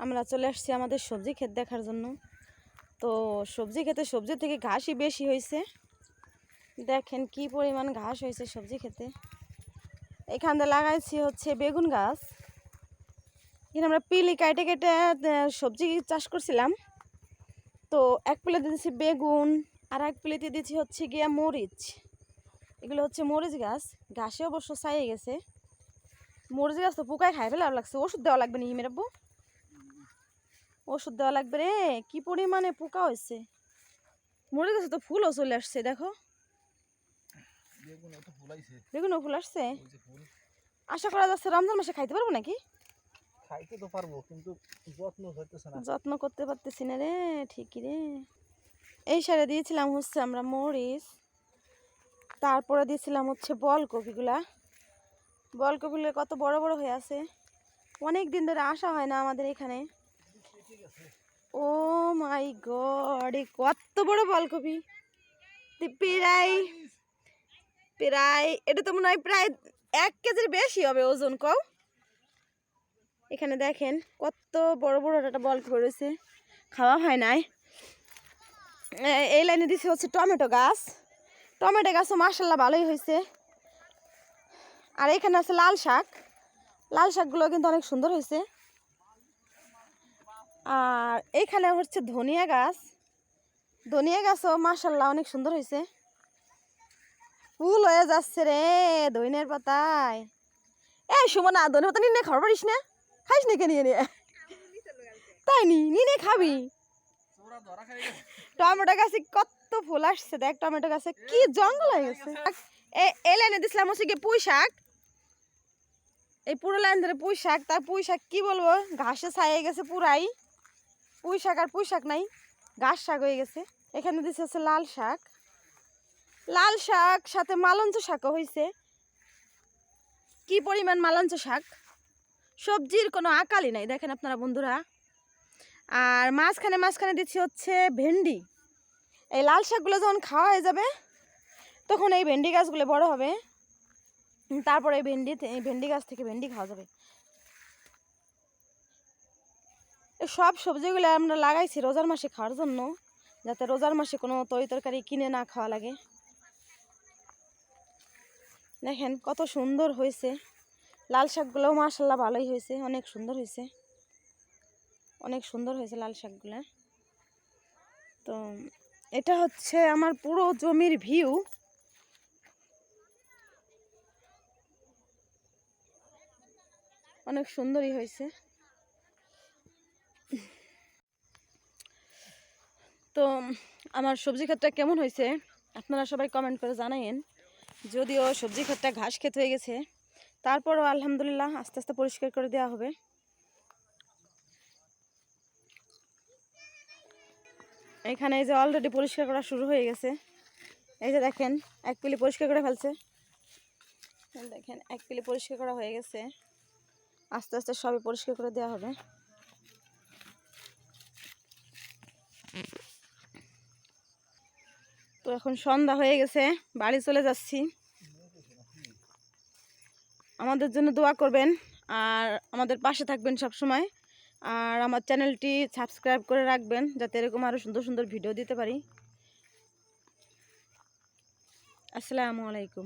আমরা চলে আসছি আমাদের সবজি ক্ষেত দেখার জন্য। তো সবজি ক্ষেতে সবজি থেকে ঘাসই বেশি হয়েছে। দেখেন কি পরিমাণ ঘাস হয়েছে সবজি ক্ষেতে। এখানে লাগাইছি হচ্ছে বেগুন গাছ। এখানে আমরা পিলি কেটে কেটে সবজি চাষ করছিলাম। তো এক প্লেটে দিয়েছি বেগুন, আর এক প্লেটে দিয়েছি হচ্ছে গিয়া মরিচ। এগুলো হচ্ছে মরিচ গাছ, ঘাসে অবশ্য ছাইয়ে গেছে। মরিচ গাছ তো পোকায় খাই ফেলে লাগছে, ওষুধ দেওয়া লাগবে নি মেরাব্বু? ওষুধ দেওয়া লাগবে রে, কি পরিমাণে পোকা হয়েছে। মরিচ গাছে তো ফুলও চলে আসছে, দেখো বেগুনও ফুল আসছে। আশা করা যাচ্ছে রমজান মাসে খাইতে পারবো নাকি? খাইতে তো পারবো, কিন্তু যত্ন হইতেছে না, যত্ন করতে পারতেছি না রে। ঠিকই রে। এই সারে দিয়েছিলাম হচ্ছে আমরা মরিচ, তারপরে দিয়েছিলাম হচ্ছে বলকপিগুলা। বলকপিগুলো কত বড় বড় হয়ে আছে, অনেক দিন ধরে আসা হয় না আমাদের এখানে। ও মাই গড, কত বড় বলকপি! প্রায় প্রায় এটা তো মনে হয় প্রায় 1 কেজির বেশি হবে ওজন, কও। এখানে দেখেন কত বড় বড় একটা বলকপি রয়েছে, খাওয়া হয় নাই। এই লাইনে দিচ্ছে হচ্ছে টমেটো গাছ। টমেটো গাছও মাশাআল্লাহ ভালোই হয়েছে। আর এখানে আছে লাল শাক। লাল শাকগুলো কিন্তু অনেক সুন্দর হয়েছে। আর এইখানে হচ্ছে ধনিয়া গাছ। ধনিয়া গাছও মাশাআল্লাহ অনেক সুন্দর হয়েছে। ফুল হয়ে যাচ্ছে রে ধনিয়ার পাতায়। এই সুমনা, ধনিয়া পাতা নিয়ে খাবার পারিস না? খাইস না কেন নিয়ে? তাই নিয়ে খাবি? টমেটো গাছে কত ফুল আসছে, দেখ টমেটো গাছে কি জঙ্গল হয়ে গেছে। এই লাইনে দিছিলাম হচ্ছে কি পুঁই শাক। এই পুরো লাইন ধরে পুঁই শাক। তার পুঁই শাক কি বলবো, ঘাসে ছাইয়ে গেছে পুরাই। পুঁই শাক আর পুঁই শাক নাই, ঘাস শাক হয়ে গেছে। এখানে দিচ্ছে হচ্ছে লাল শাক। লাল শাক সাথে মালঞ্চ শাকও হয়েছে। কি পরিমাণ মালঞ্চ শাক, সবজির কোনো আকালই নাই দেখেন আপনারা বন্ধুরা। আর মাঝখানে মাঝখানে দিচ্ছি হচ্ছে ভেন্ডি। এই লাল শাকগুলো যখন খাওয়া হয়ে যাবে তখন এই ভেন্ডি গাছগুলো বড় হবে, তারপরে এই ভেন্ডি গাছ থেকে ভেন্ডি খাওয়া যাবে। সব সবজিগুলো আমরা লাগাইছি রোজার মাসে খাওয়ার জন্য, যাতে রোজার মাসে কোনো তরকারি কিনে না খাওয়া লাগে। দেখেন কত সুন্দর হয়েছে। লাল শাকগুলোও মাশাআল্লাহ ভালোই হয়েছে, অনেক সুন্দর হয়েছে, অনেক সুন্দর হয়েছে লাল শাকগুলো। তো এটা হচ্ছে আমার পুরো জমির ভিউ। অনেক সুন্দরই হয়েছে। তো আমার সবজি ক্ষেতটা কেমন হয়েছে আপনারা সবাই কমেন্ট করে জানাইন। যদিও সবজি ক্ষেতটা ঘাস ক্ষেত হয়ে গেছে, তারপরও আলহামদুলিল্লাহ আস্তে আস্তে পরিষ্কার করে দেওয়া হবে। এখানে এই যে অলরেডি পরিষ্কার করা শুরু হয়ে গেছে। এই যে দেখেন এক পিলি পরিষ্কার করে ফেলছে। দেখেন এক পিলি পরিষ্কার করা হয়ে গেছে, আস্তে আস্তে সবই পরিষ্কার করে দেওয়া হবে। তো এখন সন্ধ্যা হয়ে গেছে, বাড়ি চলে যাচ্ছি। আমাদের জন্য দোয়া করবেন আর আমাদের পাশে থাকবেন সব সময়। আর আমার চ্যানেলটি সাবস্ক্রাইব করে রাখবেন, যাতে এরকম আরও সুন্দর সুন্দর ভিডিও দিতে পারি। আসসালামু আলাইকুম।